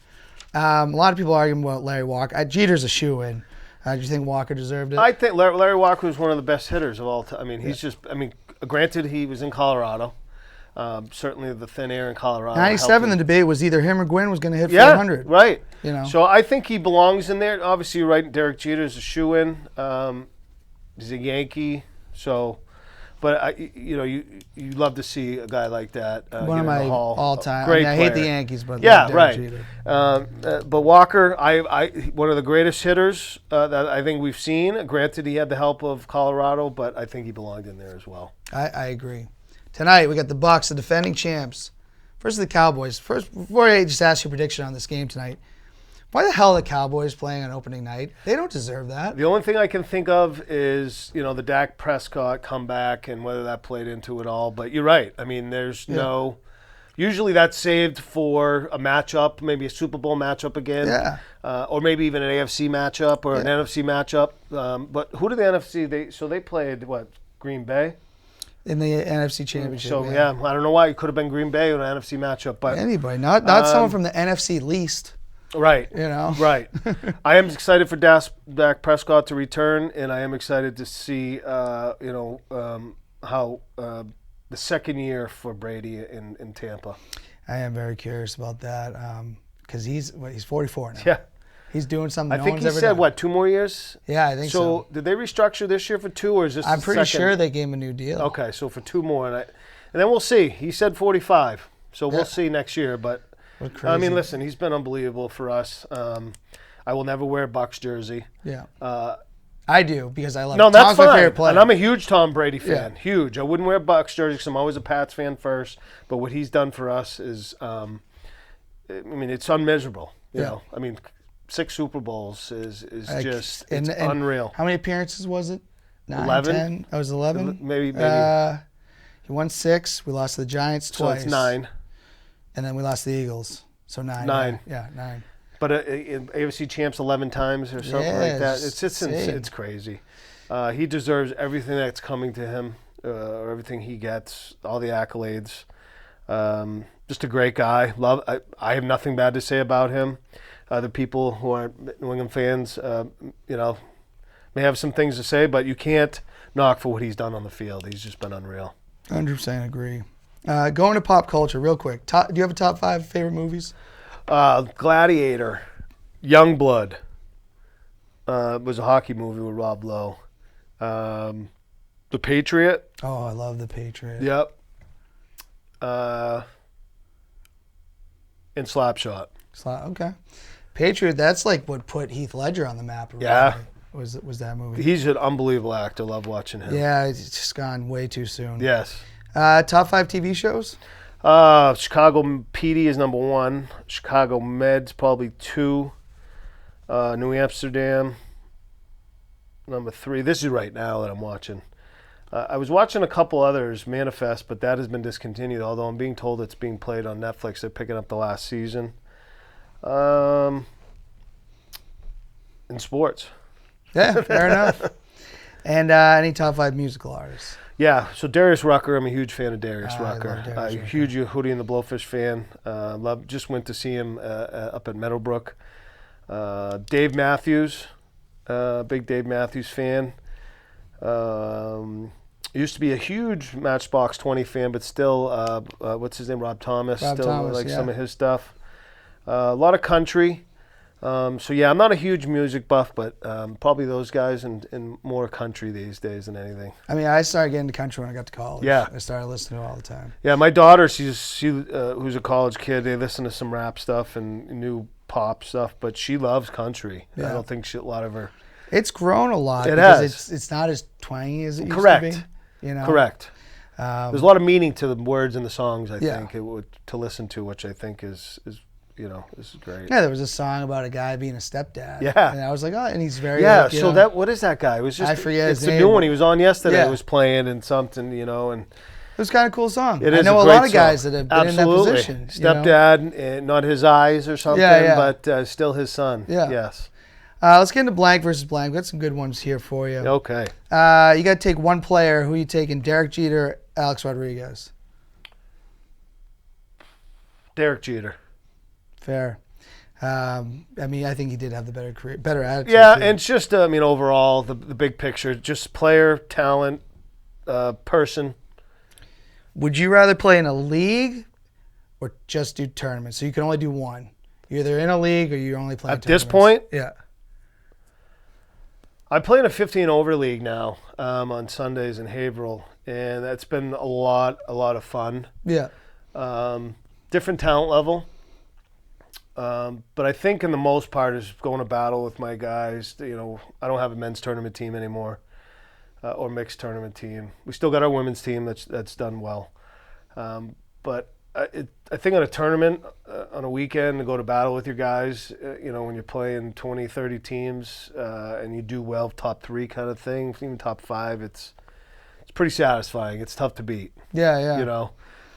Okay. A lot of people arguing about Larry Walker. Jeter's a shoo-in. Do you think Walker deserved it? I think Larry Walker was one of the best hitters of all time. I mean, he's just. I mean, granted, he was in Colorado. Certainly, the thin air in Colorado. 97, the debate was either him or Gwynn was going to hit 400. Right. You know. So I think he belongs in there. Obviously, you're right. Derek Jeter's a shoo-in. He's a Yankee. So, but you love to see a guy like that. One of my all-time. Great I hate the Yankees, but yeah, Derek Jeter. But Walker, one of the greatest hitters that I think we've seen. Granted, he had the help of Colorado, but I think he belonged in there as well. I agree. Tonight, we got the Bucs, the defending champs, versus the Cowboys. First, before I just ask your prediction on this game tonight, why the hell are the Cowboys playing on opening night? They don't deserve that. The only thing I can think of is, the Dak Prescott comeback and whether that played into it all. But you're right. I mean, there's no... Usually that's saved for a matchup, maybe a Super Bowl matchup again. Yeah. Or maybe even an AFC matchup or an NFC matchup. But who did the NFC... They played, what, Green Bay? In the NFC Championship. So, I don't know why. It could have been Green Bay or an NFC matchup. But anybody. Not someone from the NFC least. Right. Right. I am excited for Dak Prescott to return, and I am excited to see, how the second year for Brady in Tampa. I am very curious about that because he's 44 now. Yeah. He's doing something I think he said, 2 more years? Yeah, I think so. So did they restructure this year for 2, or is this I'm pretty sure they gave him a new deal. Okay, so for 2 more. And then we'll see. He said 45, so we'll see next year. But, I mean, listen, he's been unbelievable for us. I will never wear a Bucs jersey. Yeah. I do because I love No, that's Tom's my fine. favorite player. And I'm a huge Tom Brady fan. Yeah. Huge. I wouldn't wear a Bucs jersey because I'm always a Pats fan first. But what he's done for us is, it's unmeasurable. You know, 6 Super Bowls is just it's unreal. How many appearances was it? 9, 11. 10? Oh, it was 11? Maybe. He won 6. We lost to the Giants twice. So it's 9. And then we lost to the Eagles. So 9. 9. Yeah, 9. But AFC champs 11 times or something like that. It's crazy. He deserves everything that's coming to him, or everything he gets, all the accolades. Just a great guy. I have nothing bad to say about him. Other people who aren't New England fans, may have some things to say, but you can't knock for what he's done on the field. He's just been unreal. 100% agree. Going to pop culture real quick. Do you have a top 5 favorite movies? Gladiator, Youngblood. Was a hockey movie with Rob Lowe. The Patriot. Oh, I love The Patriot. Yep. And Slapshot. Okay. Patriot, that's like what put Heath Ledger on the map. Yeah. Was that movie. He's an unbelievable actor. Love watching him. Yeah, it's just gone way too soon. Yes. Top 5 TV shows? Chicago PD is number 1. Chicago Med's probably 2. New Amsterdam, number 3. This is right now that I'm watching. I was watching a couple others, Manifest, but that has been discontinued, although I'm being told it's being played on Netflix. They're picking up the last season. In sports. Yeah, fair enough. And any top 5 musical artists? Yeah, so Darius Rucker. I'm a huge fan of Darius Rucker. Darius Rucker. Huge Hootie and the Blowfish fan. Just went to see him up at Meadowbrook. Dave Matthews, big Dave Matthews fan. Used to be a huge Matchbox 20 fan, but still, what's his name? Rob Thomas. Some of his stuff. A lot of country. So yeah, I'm not a huge music buff, but probably those guys and more country these days than anything. I mean, I started getting into country when I got to college. Yeah. I started listening to it all the time. Yeah, my daughter, she who's a college kid, they listen to some rap stuff and new pop stuff, but she loves country. Yeah. I don't think a lot of her. It's grown a lot. It has. It's not as twangy as it used to be. You know? Correct. There's a lot of meaning to the words in the songs, I think, to listen to, which I think is this is great. Yeah, there was a song about a guy being a stepdad. Yeah. And I was like, oh, and he's very what is that guy? It was just I forget it's his the name. new one he was on yesterday. It was playing and something, and was kind of a cool song. It is. I know a lot of guys that have been in that position. Stepdad, not his eyes or something, but still his son. Yeah. Yes. Let's get into blank versus blank. We've got some good ones here for you. Okay. You got to take one player. Who you taking? Derek Jeter, Alex Rodriguez? Derek Jeter. Fair. I think he did have the better attitude. Yeah, too. and it's just, overall, the big picture, just player, talent, person. Would you rather play in a league or just do tournaments? So you can only do one. You're either in a league or you're only playing tournaments. At this point? Yeah. I play in a 15-over league now on Sundays in Haverhill, and that's been a lot of fun. Yeah. Different talent level. But I think in the most part is going to battle with my guys. I don't have a men's tournament team anymore or mixed tournament team. We still got our women's team that's done well. But I think on a tournament, on a weekend, to go to battle with your guys, when you're playing 20, 30 teams and you do well, top 3 kind of thing, even top 5, it's pretty satisfying. It's tough to beat. Yeah.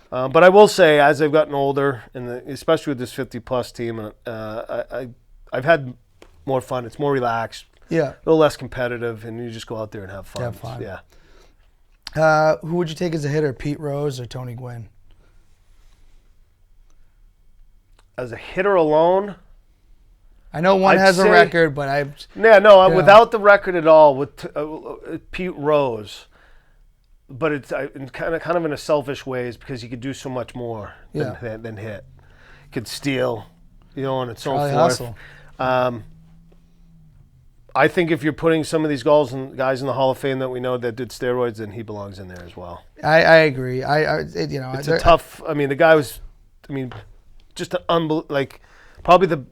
But I will say, as I've gotten older, and especially with this 50-plus team, I've had more fun. It's more relaxed, a little less competitive, and you just go out there and have fun. Have fun. Yeah. Who would you take as a hitter, Pete Rose or Tony Gwynn? As a hitter alone, I know one has a record, but without the record at all, with Pete Rose. But it's kind of in a selfish ways because you could do so much more than hit. You could steal, and it's so forth. Hustle. I think if you're putting some of these guys in the Hall of Fame that we know that did steroids, then he belongs in there as well. I agree. It's a tough. The guy was, just an probably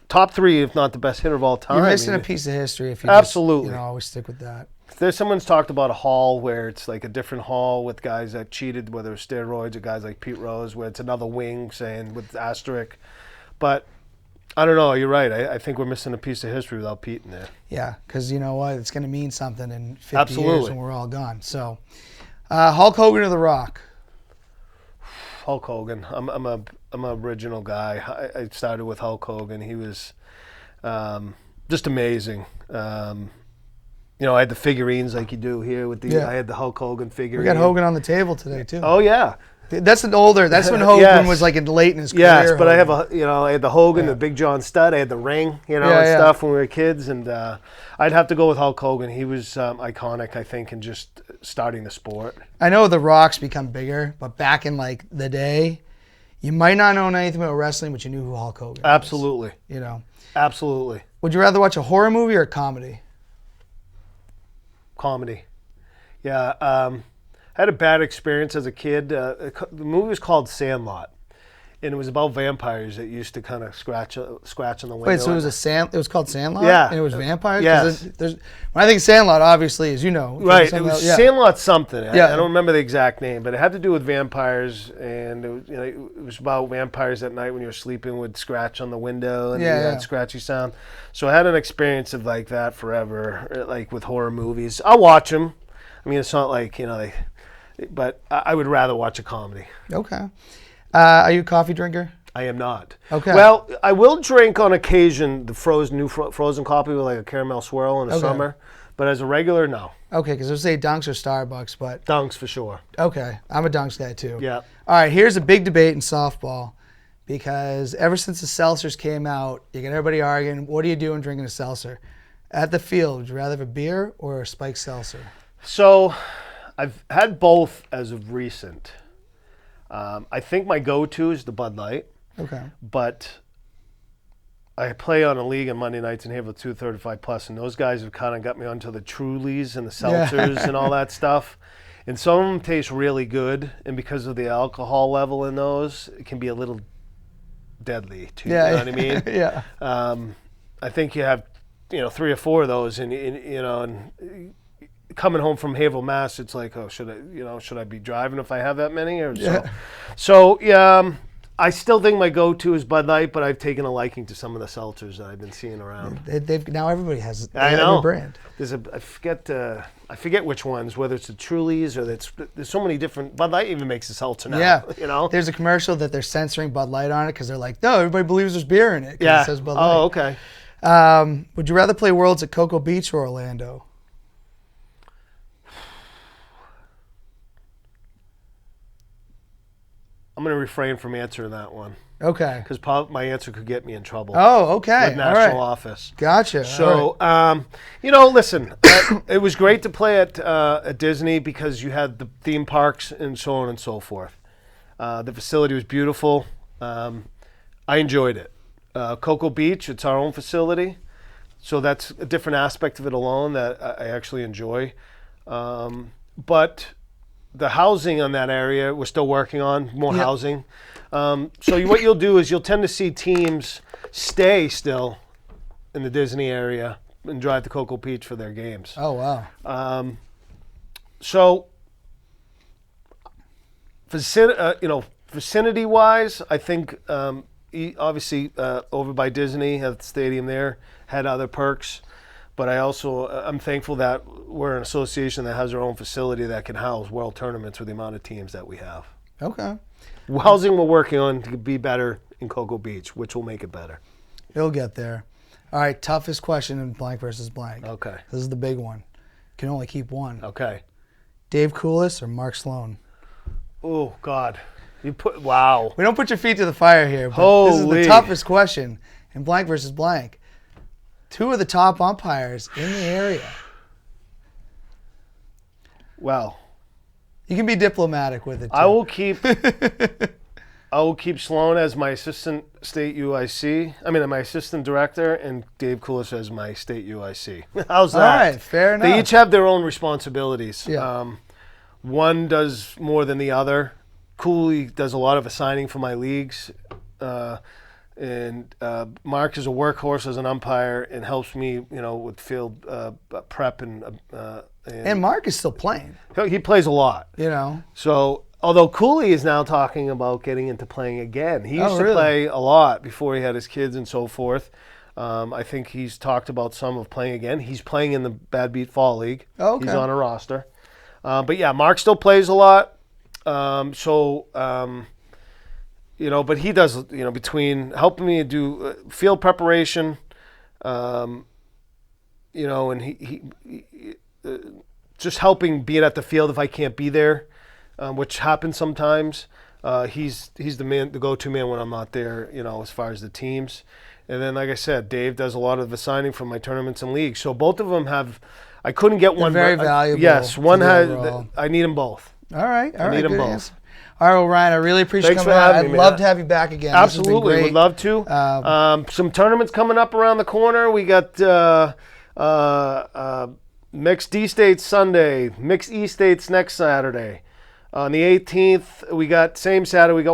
top 3, if not the best hitter of all time. You're missing a piece of history if you absolutely always stick with that. Someone's talked about a hall where it's like a different hall with guys that cheated, whether it's steroids or guys like Pete Rose, where it's another wing saying with asterisk. But I don't know. You're right. I think we're missing a piece of history without Pete in there. Yeah, because you know what? It's going to mean something in 50 Absolutely. years when we're all gone. So, Hulk Hogan or The Rock? Hulk Hogan. I'm an original guy. I started with Hulk Hogan. He was just amazing. I had the figurines like you do here with the. I had the Hulk Hogan figurine. We got Hogan on the table today too. Oh yeah, that's when Hogan was like late in his career. Yes, but Hogan. I had the Hogan, the Big John stud. I had the ring, and stuff when we were kids, and I'd have to go with Hulk Hogan. He was iconic, I think, in just starting the sport. I know The Rock's become bigger, but back in like the day, you might not know anything about wrestling, but you knew who Hulk Hogan was. Absolutely. Absolutely. Would you rather watch a horror movie or a comedy? Comedy. Yeah. I had a bad experience as a kid. The movie was called Sandlot, and it was about vampires that used to kind of scratch on the window. Wait, so it was called Sandlot? Yeah. And it was vampires? Yes. When I think Sandlot, obviously, as you know. Right. It was Sandlot something. Yeah. I don't remember the exact name, but it had to do with vampires, and it was about vampires at night when you were sleeping would scratch on the window, and that scratchy sound. So I had an experience of like that forever, like with horror movies. I'll watch them. It's not like, but I would rather watch a comedy. Okay. Are you a coffee drinker? I am not. Okay. Well, I will drink on occasion the frozen coffee with like a caramel swirl in the summer, but as a regular, no. Okay, because I would say Dunks or Starbucks, but... Dunks for sure. Okay, I'm a Dunks guy too. Yeah. All right, here's a big debate in softball because ever since the Seltzers came out, you get everybody arguing, what are you doing drinking a Seltzer? At the field, would you rather have a beer or a spiked Seltzer? So, I've had both as of recent. I think my go-to is the Bud Light. Okay. But I play on a league on Monday nights in Haverhill 235 plus, and those guys have kind of got me onto the Trulies and the Seltzers and all that stuff. And some of them taste really good, and because of the alcohol level in those, it can be a little deadly too. You know what I mean? Yeah. I think you have 3 or 4 of those, and coming home from Haverhill, Mass, it's like, oh, should I be driving if I have that many? Or so I still think my go-to is Bud Light, but I've taken a liking to some of the seltzers that I've been seeing around. Now everybody has I know. a brand. I forget which ones, whether it's the Trulies or there's so many different. Bud Light even makes a seltzer now. Yeah, you know. There's a commercial that they're censoring Bud Light on it because they're like, no, everybody believes there's beer in it. Yeah. It says Bud Light. Oh, okay. Would you rather play Worlds at Cocoa Beach or Orlando? I'm going to refrain from answering that one. Okay. Because my answer could get me in trouble. Oh, okay. With national office. Gotcha. So, listen, it was great to play at Disney because you had the theme parks and so on and so forth. The facility was beautiful. I enjoyed it. Cocoa Beach, it's our own facility. So that's a different aspect of it alone that I actually enjoy. But the housing on that area, we're still working on more housing. So what you'll do is you'll tend to see teams stay still in the Disney area and drive to Cocoa Beach for their games. Oh, wow. So, vicinity-wise, I think obviously over by Disney at the stadium there had other perks. But I'm thankful that we're an association that has our own facility that can house world tournaments with the amount of teams that we have. Okay. Housing we're working on to be better in Cocoa Beach, which will make it better. It'll get there. All right, toughest question in blank versus blank. Okay. This is the big one. Can only keep one. Okay. Dave Coulis or Mark Sloan? Oh, God. Wow. We don't put your feet to the fire here, but Holy. This is the toughest question in blank versus blank. Two of the top umpires in the area. Well, you can be diplomatic with it, too. I will keep Sloan as my assistant state UIC. My assistant director, and Dave Coulis as my state UIC. How's that? All right, fair enough. They each have their own responsibilities. Yeah. One does more than the other. Cooley does a lot of assigning for my leagues. And Mark is a workhorse as an umpire and helps me, with field prep and Mark is still playing. He plays a lot. So, although Cooley is now talking about getting into playing again. He used to play a lot before he had his kids and so forth. I think he's talked about some of playing again. He's playing in the Bad Beat Fall League. Oh, okay. He's on a roster. But yeah, Mark still plays a lot. But he does, between helping me do field preparation, and he just helping be at the field if I can't be there, which happens sometimes. He's the go-to man when I'm not there, as far as the teams. And then, like I said, Dave does a lot of assigning from my tournaments and leagues. So both of them I couldn't get one. Very valuable. Yes, one has. I need them both. All right. I need them both. Answer. All right, well, Ryan, I really appreciate you coming out. I'd love to have you back again. Absolutely, would love to. Some tournaments coming up around the corner. We got Mixed D States Sunday, Mixed E States next Saturday. On the 18th, we got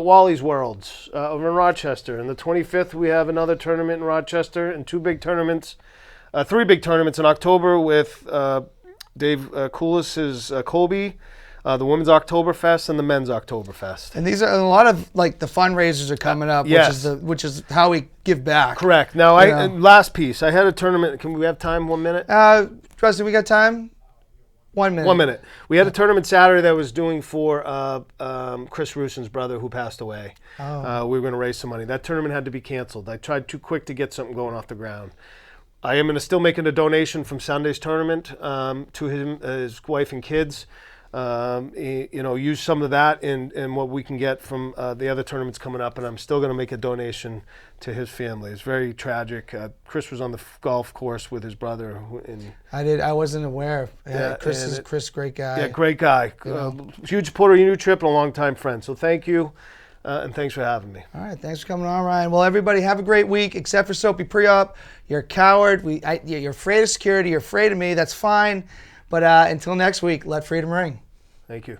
Wally's Worlds over in Rochester. And the 25th, we have another tournament in Rochester and three big tournaments in October with Dave Coulis's Kobe. The Women's Oktoberfest and the Men's Oktoberfest. And these are a lot of the fundraisers are coming up, yes. which is how we give back. Correct. Now, last piece. I had a tournament. Can we have time? 1 minute? Justin, we got time? 1 minute. 1 minute. We had a tournament Saturday that was doing for Chris Russin's brother who passed away. Oh. We were going to raise some money. That tournament had to be canceled. I tried too quick to get something going off the ground. I am going to still making a donation from Sunday's tournament to his wife and kids. Use some of that and what we can get from the other tournaments coming up, and I'm still going to make a donation to his family. It's very tragic. Chris was on the golf course with his brother. I wasn't aware. Chris, great guy. Yeah, great guy. Huge supporter of UTRIP and a longtime friend. So thank you, and thanks for having me. All right, thanks for coming on, Ryan. Well, everybody, have a great week, except for Soapy Pre-Op. You're a coward. You're afraid of security. You're afraid of me. That's fine. But until next week, let freedom ring. Thank you.